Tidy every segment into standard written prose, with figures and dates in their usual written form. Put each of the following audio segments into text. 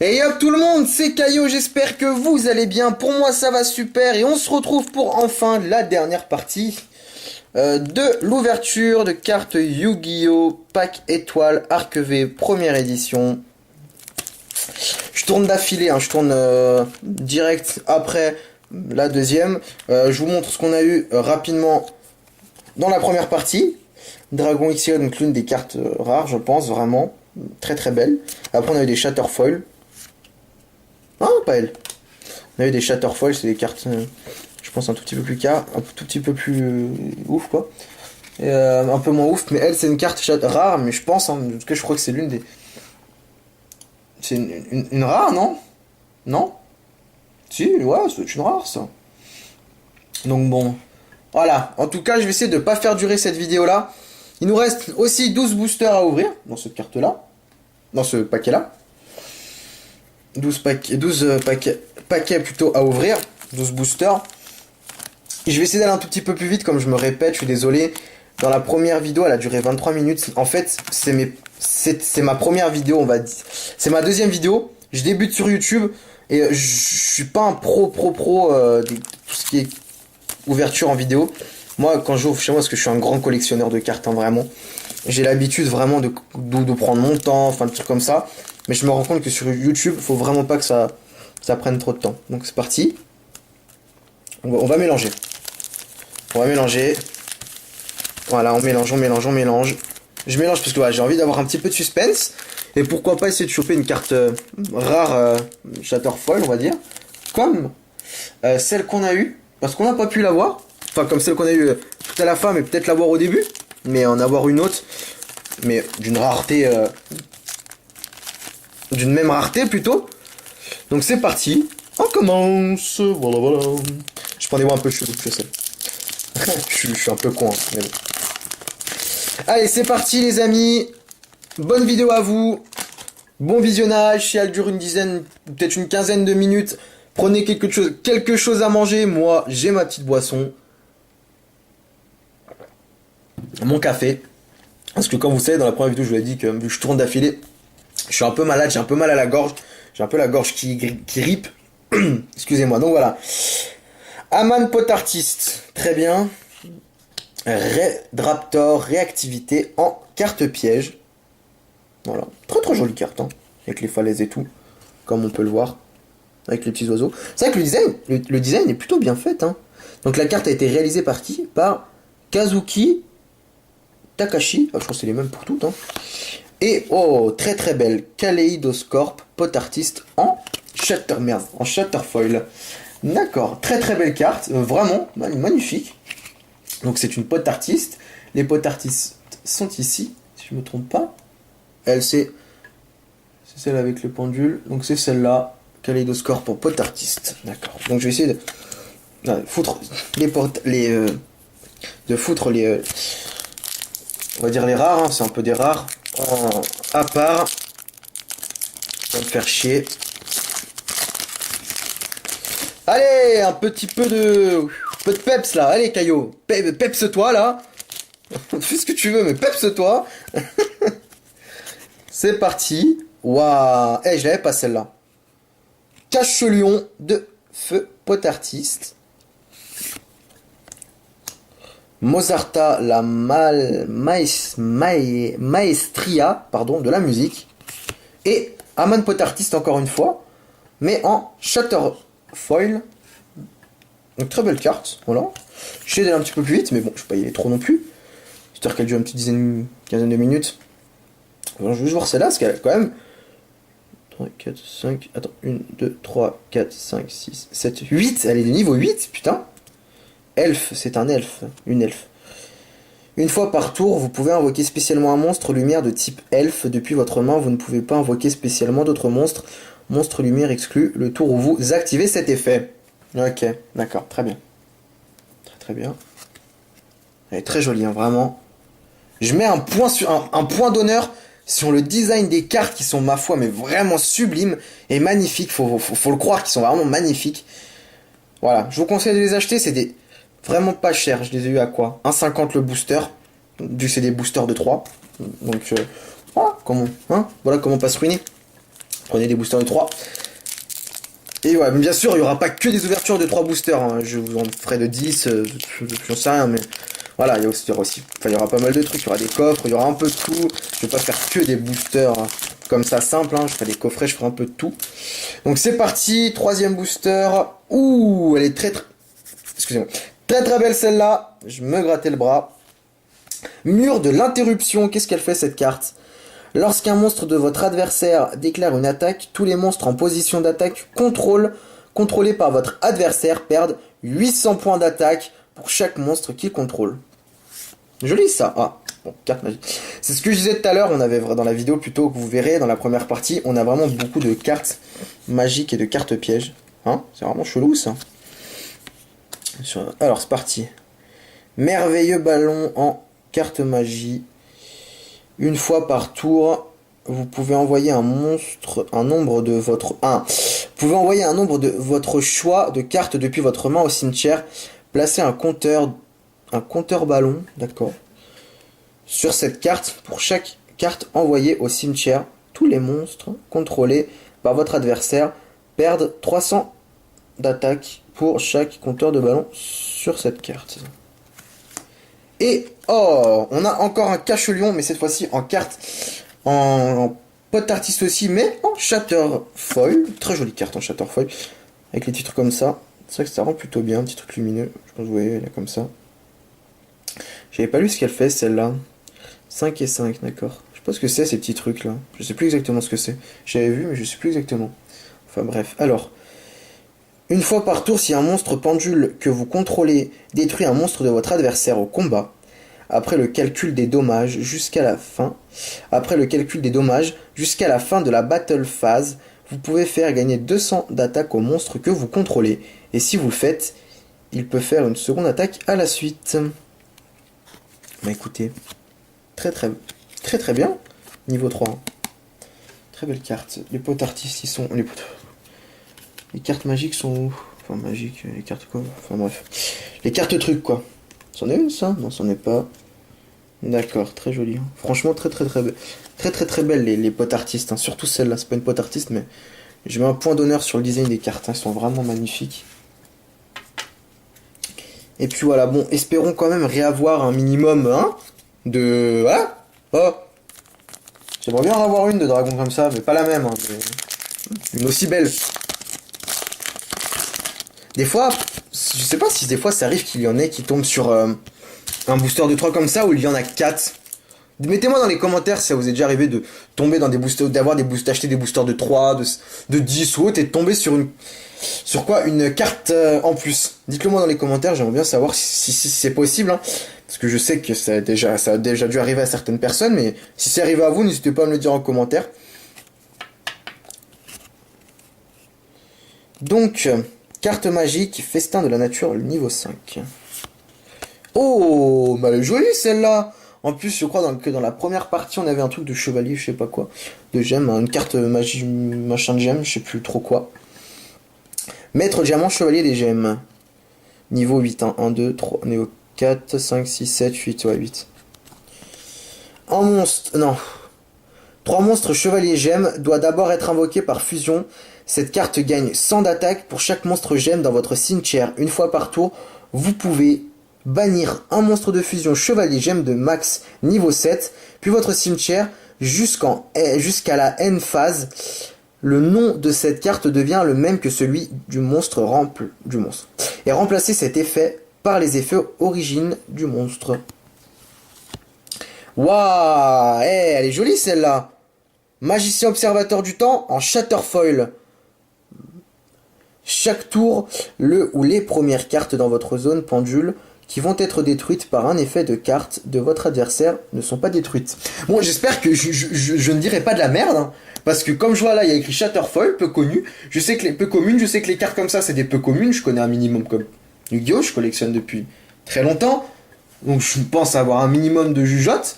Hey hop tout le monde, c'est Caillot, j'espère que vous allez bien. Pour moi ça va super et on se retrouve pour enfin la dernière partie de l'ouverture de cartes Yu-Gi-Oh! Pack étoile Arc V première édition. Je tourne d'affilée, hein, je tourne direct après la deuxième. Je vous montre ce qu'on a eu rapidement dans la première partie. Dragon XIO, donc l'une des cartes rares je pense, vraiment. Très très belle. Après on a eu des Shatterfoil. Ah, pas elle. On a eu des Shatterfoil, c'est des cartes, je pense, un tout petit peu plus un tout petit peu plus ouf, quoi. Et, un peu moins ouf, mais elle, c'est une carte rare, mais je pense, hein, en tout cas, je crois que c'est l'une des... C'est une rare, non? Non? Si, ouais, c'est une rare, ça. Donc bon, voilà. En tout cas, je vais essayer de pas faire durer cette vidéo-là. Il nous reste aussi 12 boosters à ouvrir, dans cette carte-là. Dans ce paquet-là. 12 paquets plutôt à ouvrir, 12 boosters. Et je vais essayer d'aller un tout petit peu plus vite, comme je me répète, je suis désolé. Dans la première vidéo, elle a duré 23 minutes. En fait, c'est ma première vidéo, on va dire. C'est ma deuxième vidéo. Je débute sur YouTube et je suis pas un pro de tout ce qui est ouverture en vidéo. Moi, quand j'ouvre chez moi, parce que je suis un grand collectionneur de cartes, hein, vraiment. J'ai l'habitude vraiment de prendre mon temps, enfin, des trucs comme ça. Mais je me rends compte que sur YouTube, faut vraiment pas que ça prenne trop de temps. Donc c'est parti. On va mélanger. On va mélanger. Voilà, on mélange. Je mélange parce que voilà, j'ai envie d'avoir un petit peu de suspense. Et pourquoi pas essayer de choper une carte rare Shatterfoil, on va dire. Comme celle qu'on a eue. Parce qu'on n'a pas pu l'avoir. Enfin, comme celle qu'on a eue tout à la fin, mais peut-être l'avoir au début. Mais en avoir une autre. Mais d'une rareté... d'une même rareté plutôt. Donc c'est parti. On commence. Voilà. Je prends des mots un peu chelous, je sais. je suis un peu con, hein, mais bon. Allez, c'est parti les amis. Bonne vidéo à vous. Bon visionnage. Si elle dure une dizaine, peut-être une quinzaine de minutes, prenez quelque chose à manger. Moi, j'ai ma petite boisson. Mon café. Parce que comme vous savez, dans la première vidéo, je vous ai dit que vu que je tourne d'affilée, je suis un peu malade, j'ai un peu mal à la gorge. J'ai un peu la gorge qui ripe. Excusez-moi, donc voilà. Aman Pot Artist, très bien. Red Raptor, réactivité en carte piège. Voilà, très jolie carte, hein, avec les falaises et tout, comme on peut le voir, avec les petits oiseaux. C'est vrai que le design est plutôt bien fait, hein. Donc la carte a été réalisée par qui? Par Kazuki Takashi. Ah, je crois que c'est les mêmes pour toutes, hein. Et oh, très belle Kaleidoscope Pot Artist en Shatterfoil. D'accord, très belle carte, vraiment magnifique. Donc c'est une Pot Artist. Les Pot Artistes sont ici, si je me trompe pas. Elle c'est celle avec le pendule. Donc c'est celle-là, Kaleidoscope pour Pot Artist. D'accord. Donc je vais essayer de foutre on va dire les rares, hein, c'est un peu des rares. À part, on va me faire chier. Allez, un petit peu de peps là. Allez, Caillot, peps-toi là. Fais ce que tu veux, mais peps-toi. C'est parti. Waouh. Eh, je l'avais pas celle-là. Cache-lion de feu Pot Artist. Mozarta, la maestria, pardon, de la musique. Et Aman Pot Artist encore une fois, mais en Shatterfoil. Donc très belle carte, voilà. J'essaie d'aller un petit peu plus vite, mais bon, je vais pas y aller trop non plus. J'espère qu'elle dure une petite quinzaine de minutes. Alors, je vais juste voir celle-là, parce qu'elle a quand même 3, 4, 5, attends, 1, 2, 3, 4, 5, 6, 7, 8. Elle est de niveau 8, putain. Elfe, c'est un elfe, une elfe. Une fois par tour, vous pouvez invoquer spécialement un monstre lumière de type elfe. Depuis votre main, vous ne pouvez pas invoquer spécialement d'autres monstres. Monstre lumière exclu le tour où vous activez cet effet. Ok, d'accord, très bien. Très bien. Elle est très jolie, hein, vraiment. Je mets un point d'honneur sur le design des cartes qui sont, ma foi, mais vraiment sublimes et magnifiques. Faut le croire qu'ils sont vraiment magnifiques. Voilà, je vous conseille de les acheter, c'est des... Vraiment pas cher, je les ai eu à quoi 1,50 le booster, vu que c'est des boosters de 3. Donc voilà comment pas se ruiner. Prenez des boosters de 3. Et ouais, bien sûr, il n'y aura pas que des ouvertures de 3 boosters. Hein. Je vous en ferai de 10, j'en sais rien, mais voilà, il y aura aussi. Enfin, il y aura pas mal de trucs. Il y aura des coffres, il y aura un peu de tout. Je vais pas faire que des boosters comme ça simple. Hein. Je ferai des coffrets, je ferai un peu de tout. Donc c'est parti, 3e booster. Ouh, elle est excusez-moi. Très très belle celle-là. Je me grattais le bras. Mur de l'interruption. Qu'est-ce qu'elle fait cette carte? Lorsqu'un monstre de votre adversaire déclare une attaque, tous les monstres en position d'attaque contrôlés par votre adversaire perdent 800 points d'attaque pour chaque monstre qu'il contrôle. Joli ça. Ah, bon, carte magique. C'est ce que je disais tout à l'heure, on avait dans la vidéo plutôt que vous verrez dans la première partie, on a vraiment beaucoup de cartes magiques et de cartes pièges. Hein, c'est vraiment chelou ça. Alors c'est parti. Merveilleux ballon en carte magie. Une fois par tour, vous pouvez envoyer vous pouvez envoyer un nombre de votre choix de cartes depuis votre main au cimetière. Placez un compteur ballon, d'accord, sur cette carte. Pour chaque carte envoyée au cimetière, tous les monstres contrôlés par votre adversaire perdent 300 d'attaque pour chaque compteur de ballon sur cette carte. Et oh, on a encore un cache-lion, mais cette fois-ci en carte, en pot artiste aussi, mais en Shatterfoil. Très jolie carte en Shatterfoil, avec les titres comme ça. C'est vrai que ça rend plutôt bien, un petit truc lumineux. Je pense que vous voyez, elle est comme ça. J'avais pas lu ce qu'elle fait, celle-là. 5 et 5, d'accord. Je sais pas ce que c'est, ces petits trucs-là. Je sais plus exactement ce que c'est. J'avais vu, mais je sais plus exactement. Enfin bref, alors... Une fois par tour, si un monstre pendule que vous contrôlez détruit un monstre de votre adversaire au combat, après le calcul des dommages jusqu'à la fin de la battle phase, vous pouvez faire gagner 200 d'attaque au monstre que vous contrôlez. Et si vous le faites, il peut faire une seconde attaque à la suite. Bah écoutez, très bien, niveau 3. Très belle carte. Les potes artistes, ils sont... Les cartes magiques sont où? Enfin, magiques, les cartes quoi? Enfin, bref. Les cartes trucs, quoi. C'en est une, ça? Non, c'en est pas. D'accord, très joli. Hein. Franchement, très belle. Très belle, les potes artistes. Hein. Surtout celle-là, c'est pas une pote artiste, mais je mets un point d'honneur sur le design des cartes. Hein. Elles sont vraiment magnifiques. Et puis voilà, bon, espérons quand même réavoir un minimum, hein, de... Voilà. Oh. J'aimerais bien en avoir une de dragon comme ça, mais pas la même. Hein, mais... Une aussi belle. Des fois, je sais pas si des fois ça arrive qu'il y en ait qui tombent sur un booster de 3 comme ça ou il y en a 4. Mettez-moi dans les commentaires si ça vous est déjà arrivé de tomber dans des boosters, d'acheter des boosters de 3, de 10 ou autre et de tomber sur une carte en plus. Dites-le moi dans les commentaires, j'aimerais bien savoir si c'est possible. Hein, parce que je sais que ça a déjà dû arriver à certaines personnes, mais si c'est arrivé à vous, n'hésitez pas à me le dire en commentaire. Donc... Carte magique, festin de la nature, le niveau 5. Oh, bah elle est jolie celle-là. En plus, je crois que dans la première partie, on avait un truc de chevalier, je sais pas quoi. De gemme, une carte magie, machin de gemme, je sais plus trop quoi. Maître diamant, chevalier des gemmes. Niveau 8, hein. 1, 2, 3, niveau 4, 5, 6, 7, 8, ouais, 8. Un monstre, non. 3 monstres chevalier gemme doit d'abord être invoqué par fusion. Cette carte gagne 100 d'attaque pour chaque monstre gemme dans votre cimetière. Une fois par tour, vous pouvez bannir un monstre de fusion chevalier gemme de max niveau 7, puis votre cimetière jusqu'à la N phase. Le nom de cette carte devient le même que celui du monstre et remplacez cet effet par les effets origines du monstre. Waouh, elle est jolie celle-là. Magicien observateur du temps en Shatterfoil. Chaque tour, le ou les premières cartes dans votre zone pendule qui vont être détruites par un effet de carte de votre adversaire ne sont pas détruites. Bon, j'espère que je ne dirai pas de la merde, hein, parce que comme je vois là, il y a écrit Shatterfoil, peu connu. Je sais que les cartes comme ça, c'est des peu communes. Je connais un minimum comme Yu-Gi-Oh, je collectionne depuis très longtemps, donc je pense avoir un minimum de jugeote.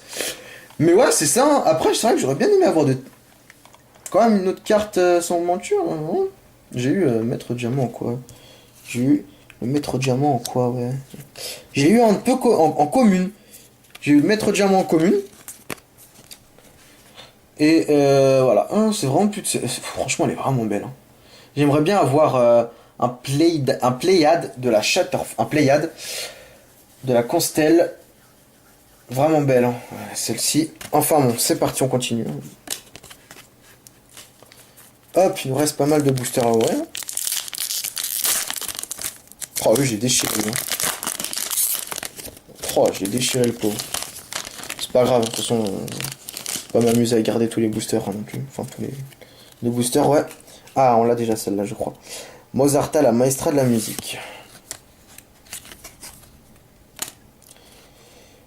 Mais ouais, c'est ça. Hein. Après, c'est vrai que j'aurais bien aimé avoir quand même une autre carte sans monture. Hein. J'ai eu Maître Diamant en quoi? J'ai eu le Maître Diamant en quoi, ouais. J'ai eu un peu en commune. J'ai eu le Maître Diamant en commune. Et voilà, c'est vraiment plus franchement, elle est vraiment belle. Hein. J'aimerais bien avoir un Pléiade de la un Pléiade de la Constelle. Vraiment belle, hein. Celle-ci. Enfin bon, c'est parti, on continue. Hop, il nous reste pas mal de boosters à ouvrir. Oh oui, j'ai déchiré. Hein. Oh, j'ai déchiré le pot. C'est pas grave, de toute façon, pas m'amuser à garder tous les boosters hein, non plus. Enfin, tous les boosters, ouais. Ah, on l'a déjà celle-là, je crois. Mozarta, la maestra de la musique.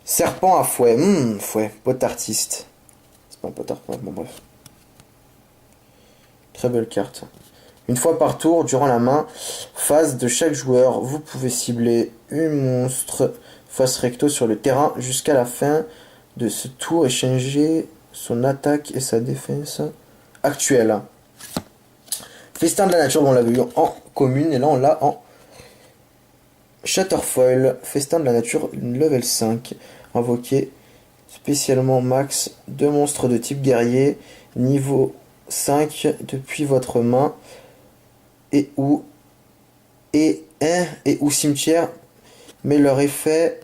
Serpent à fouet. Fouet. Pot artiste. C'est pas un pot artiste, bon bref. Très belle carte. Une fois par tour, durant la main, phase de chaque joueur, vous pouvez cibler un monstre face recto sur le terrain jusqu'à la fin de ce tour et changer son attaque et sa défense actuelle. Festin de la nature, on l'avait eu en commune et là on l'a en Shatterfoil. Festin de la nature level 5. Invoqué spécialement max 2 monstres de type guerrier niveau 5 depuis votre main et ou cimetière, mais leurs effets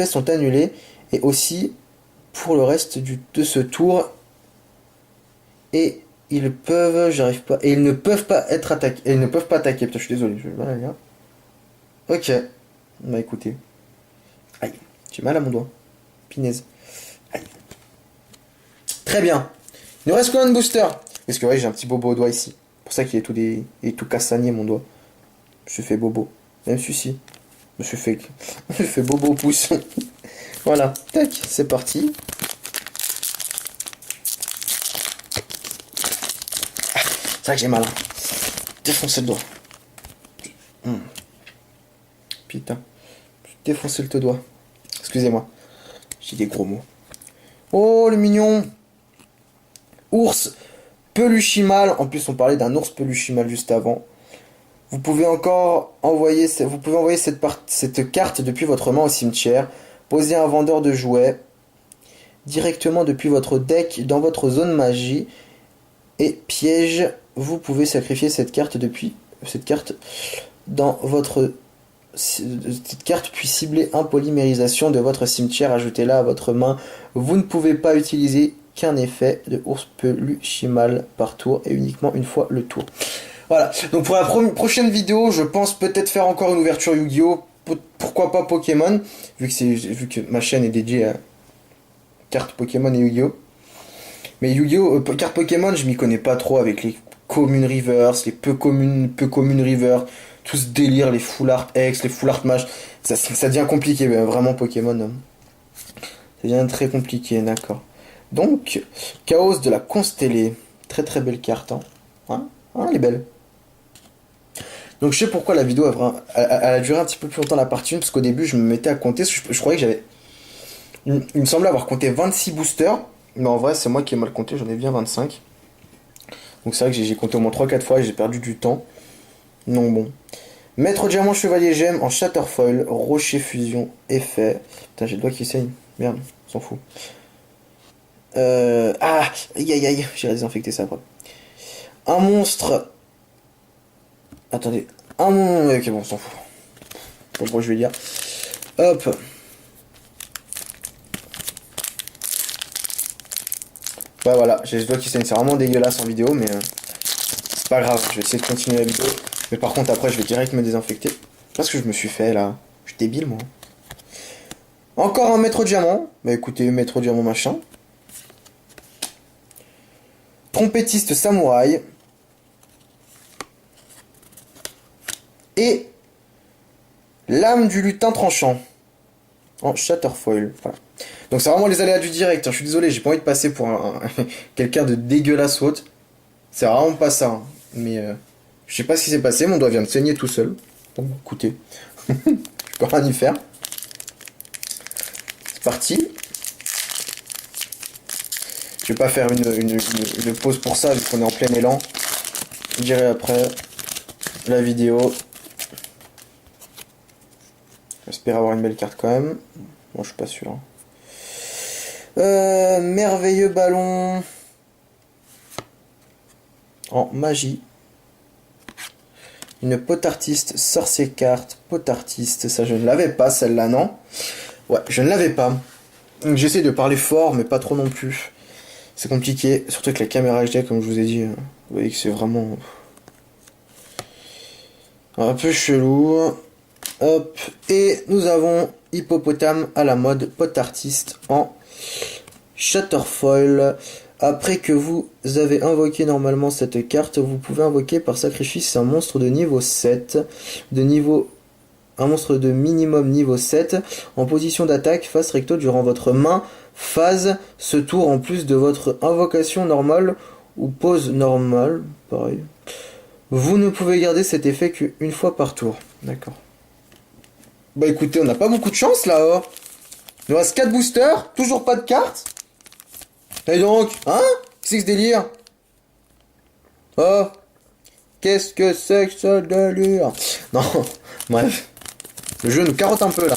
sont annulés et aussi pour le reste de ce tour et ils ne peuvent pas être attaqués et ils ne peuvent pas attaquer. Putain, je suis désolé, je vais mal à lire. Ok, bah écoutez, aïe, j'ai mal à mon doigt, pinaise, aïe. Très bien. Il nous reste combien de boosters? Parce que ouais, j'ai un petit bobo au doigt ici. C'est pour ça qu'il est tout cassané mon doigt. Je suis fait bobo. Même celui-ci. Je suis fait, je fais bobo au pouce. Voilà. Tac, c'est parti. C'est vrai que j'ai mal. Hein. Défoncer le doigt. Putain. J'ai défoncé le doigt. Excusez-moi. J'ai des gros mots. Oh, le mignon. Ours peluchimal. En plus, on parlait d'un ours peluchimal juste avant. Vous pouvez envoyer cette carte depuis votre main au cimetière. Poser un vendeur de jouets directement depuis votre deck dans votre zone magie. Et piège, vous pouvez sacrifier cette carte dans votre cette carte puis cibler un polymérisation de votre cimetière. Ajoutez-la à votre main. Vous ne pouvez pas utiliser qu'un effet de ours peluchimal par tour et uniquement une fois le tour. Voilà, donc pour la prochaine vidéo, je pense peut-être faire encore une ouverture Yu-Gi-Oh! Pourquoi pas Pokémon, vu que ma chaîne est dédiée à cartes Pokémon et Yu-Gi-Oh! Mais Yu-Gi-Oh! Cartes Pokémon, je m'y connais pas trop avec les communes reverse, les peu communes reverse, tout ce délire, les full art X, les full art mage, ça devient compliqué, vraiment Pokémon. Ça devient très compliqué, d'accord. Donc, Chaos de la Constellée, très très belle carte, hein, elle est belle. Donc je sais pourquoi la vidéo a duré un petit peu plus longtemps la partie 1, parce qu'au début je me mettais à compter, je croyais que j'avais... Il me semblait avoir compté 26 boosters, mais en vrai c'est moi qui ai mal compté, j'en ai bien 25. Donc c'est vrai que j'ai compté au moins 3-4 fois et j'ai perdu du temps. Non bon. Maître diamant chevalier gemme en Shatterfoil, rocher fusion, effet. Putain j'ai le doigt qui saigne, merde, on s'en fout. Aïe, j'ai désinfecté ça après. Un monstre... Attendez. Ok, bon, on s'en fout. Pas pourquoi je vais lire. Hop. Bah voilà, j'ai le doigt qui saigne. C'est vraiment dégueulasse en vidéo, mais c'est pas grave. Je vais essayer de continuer la vidéo. Mais par contre, après, je vais direct me désinfecter. Parce que je me suis fait là. Je suis débile, moi. Encore un maître diamant. Bah écoutez, maître diamant machin. Trompettiste samouraï. Et l'âme du lutin tranchant en Shatterfoil. Voilà. Donc c'est vraiment les aléas du direct. Je suis désolé, j'ai pas envie de passer pour quelqu'un de dégueulasse haute. C'est vraiment pas ça. Hein. Mais je sais pas ce qui s'est passé. Mon doigt vient de saigner tout seul. Bon, écoutez, je peux rien y faire. C'est parti. Je vais pas faire une pause pour ça vu qu'on est en plein élan. Je dirai après la vidéo. J'espère avoir une belle carte quand même. Moi je suis pas sûr. Merveilleux ballon en magie. Une potartiste, sorcier carte, potartiste. Ça, je ne l'avais pas, celle-là, non? Ouais, je ne l'avais pas. J'essaie de parler fort, mais pas trop non plus. C'est compliqué, surtout avec la caméra HD, comme je vous ai dit. Vous voyez que c'est vraiment un peu chelou. Hop, et nous avons Hippopotame à la mode, potartiste en Shatterfoil. Après que vous avez invoqué normalement cette carte, vous pouvez invoquer par sacrifice un monstre de niveau 7, un monstre de minimum niveau 7, en position d'attaque face recto durant votre main, phase, ce tour en plus de votre invocation normale ou pause normale, pareil. Vous ne pouvez garder cet effet qu'une fois par tour. D'accord. Bah écoutez, on n'a pas beaucoup de chance là, oh. Il nous reste 4 boosters, toujours pas de cartes. Et donc, hein? Qu'est-ce que ce délire? Oh, qu'est-ce que c'est que ce délire? Non, bref. Le jeu nous carotte un peu là.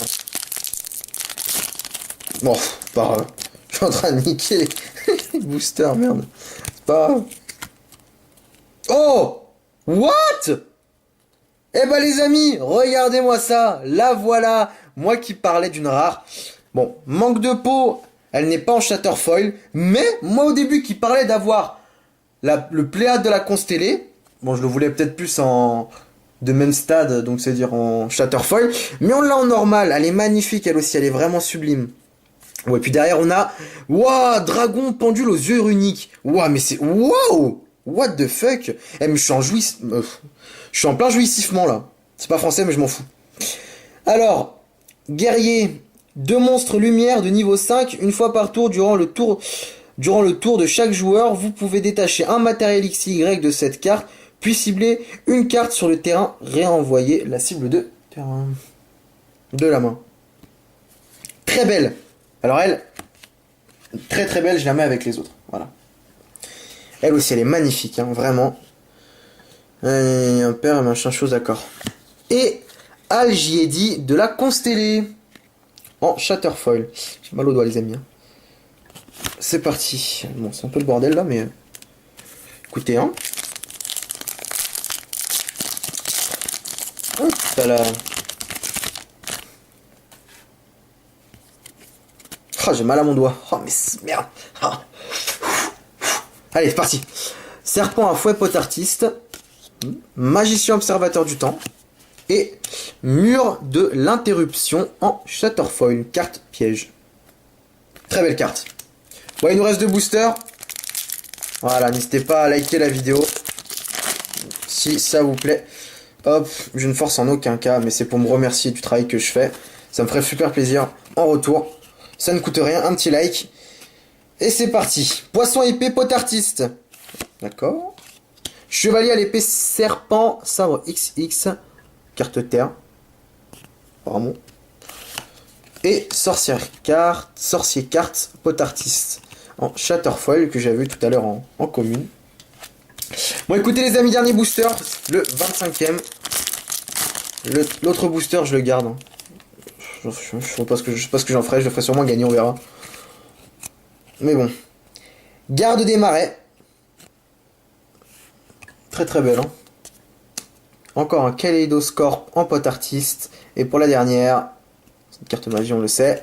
Bon, c'est pas grave. Je suis en train de niquer les boosters, merde. C'est pas grave. Oh! What? Eh ben les amis, regardez-moi ça. La voilà. Moi qui parlais d'une rare. Bon, manque de peau. Elle n'est pas en Shatterfoil, mais moi au début qui parlais d'avoir le Pléiade de la Constellée, bon je le voulais peut-être plus de même stade, donc c'est-à-dire en Shatterfoil, mais on l'a en normal, elle est magnifique elle aussi, elle est vraiment sublime. Ouais, puis derrière on a, waouh, dragon pendule aux yeux uniques, waouh, mais c'est, waouh, what the fuck, eh, mais je suis en plein jouissivement là, c'est pas français mais je m'en fous. Alors, guerrier, 2 monstres lumière de niveau 5, une fois par tour durant le tour de chaque joueur, vous pouvez détacher un matériel XY de cette carte, puis cibler une carte sur le terrain, réenvoyer la cible de terrain de la main. Très belle. Alors elle, très très belle, je la mets avec les autres. Voilà. Elle aussi, elle est magnifique, hein, vraiment. Un père, machin chose, d'accord. Et Algiedi de la Constellée. En Shatterfoil. J'ai mal aux doigts les amis. C'est parti. Bon, c'est un peu le bordel là, mais écoutez, hein. Hop là. Ah, j'ai mal à mon doigt. Oh, mais merde. Ah. Allez, c'est parti. Serpent à fouet potartiste. Magicien observateur du temps. Et mur de l'interruption en Shatterfoil, carte piège. Très belle carte. Bon, il nous reste 2 boosters. Voilà, n'hésitez pas à liker la vidéo si ça vous plaît. Hop, je ne force en aucun cas, mais c'est pour me remercier du travail que je fais. Ça me ferait super plaisir en retour. Ça ne coûte rien, un petit like. Et c'est parti. Poisson épée potartiste. D'accord. Chevalier à l'épée serpent sabre XX. Carte terre. Apparemment. Et sorcier carte potartiste. En Shatterfoil que j'avais vu tout à l'heure en commune. Bon écoutez les amis, dernier booster. Le 25e. L'autre booster je le garde. Hein. Je sais pas ce que j'en ferai. Je le ferai sûrement gagner, on verra. Mais bon. Garde des marais. Très très belle. Hein. Encore un Kaleidoscope en potartiste. Et pour la dernière, c'est une carte magie, on le sait.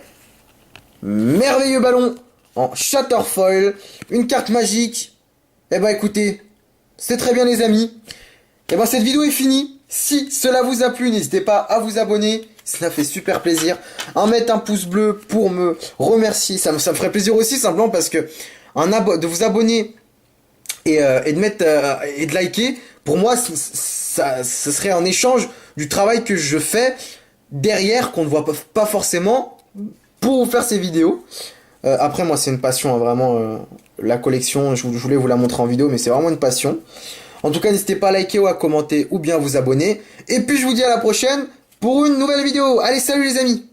Merveilleux ballon en Shatterfoil. Une carte magique. Eh ben écoutez, c'est très bien les amis. Et ben cette vidéo est finie. Si cela vous a plu, n'hésitez pas à vous abonner. Ça fait super plaisir. À mettre un pouce bleu pour me remercier. Ça me ferait plaisir aussi simplement parce que de vous abonner et de mettre et de liker, pour moi ce serait en échange du travail que je fais derrière qu'on ne voit pas forcément pour vous faire ces vidéos. Après moi c'est une passion hein, vraiment la collection, je voulais vous la montrer en vidéo mais c'est vraiment une passion. En tout cas n'hésitez pas à liker ou à commenter ou bien à vous abonner. Et puis je vous dis à la prochaine pour une nouvelle vidéo. Allez salut les amis.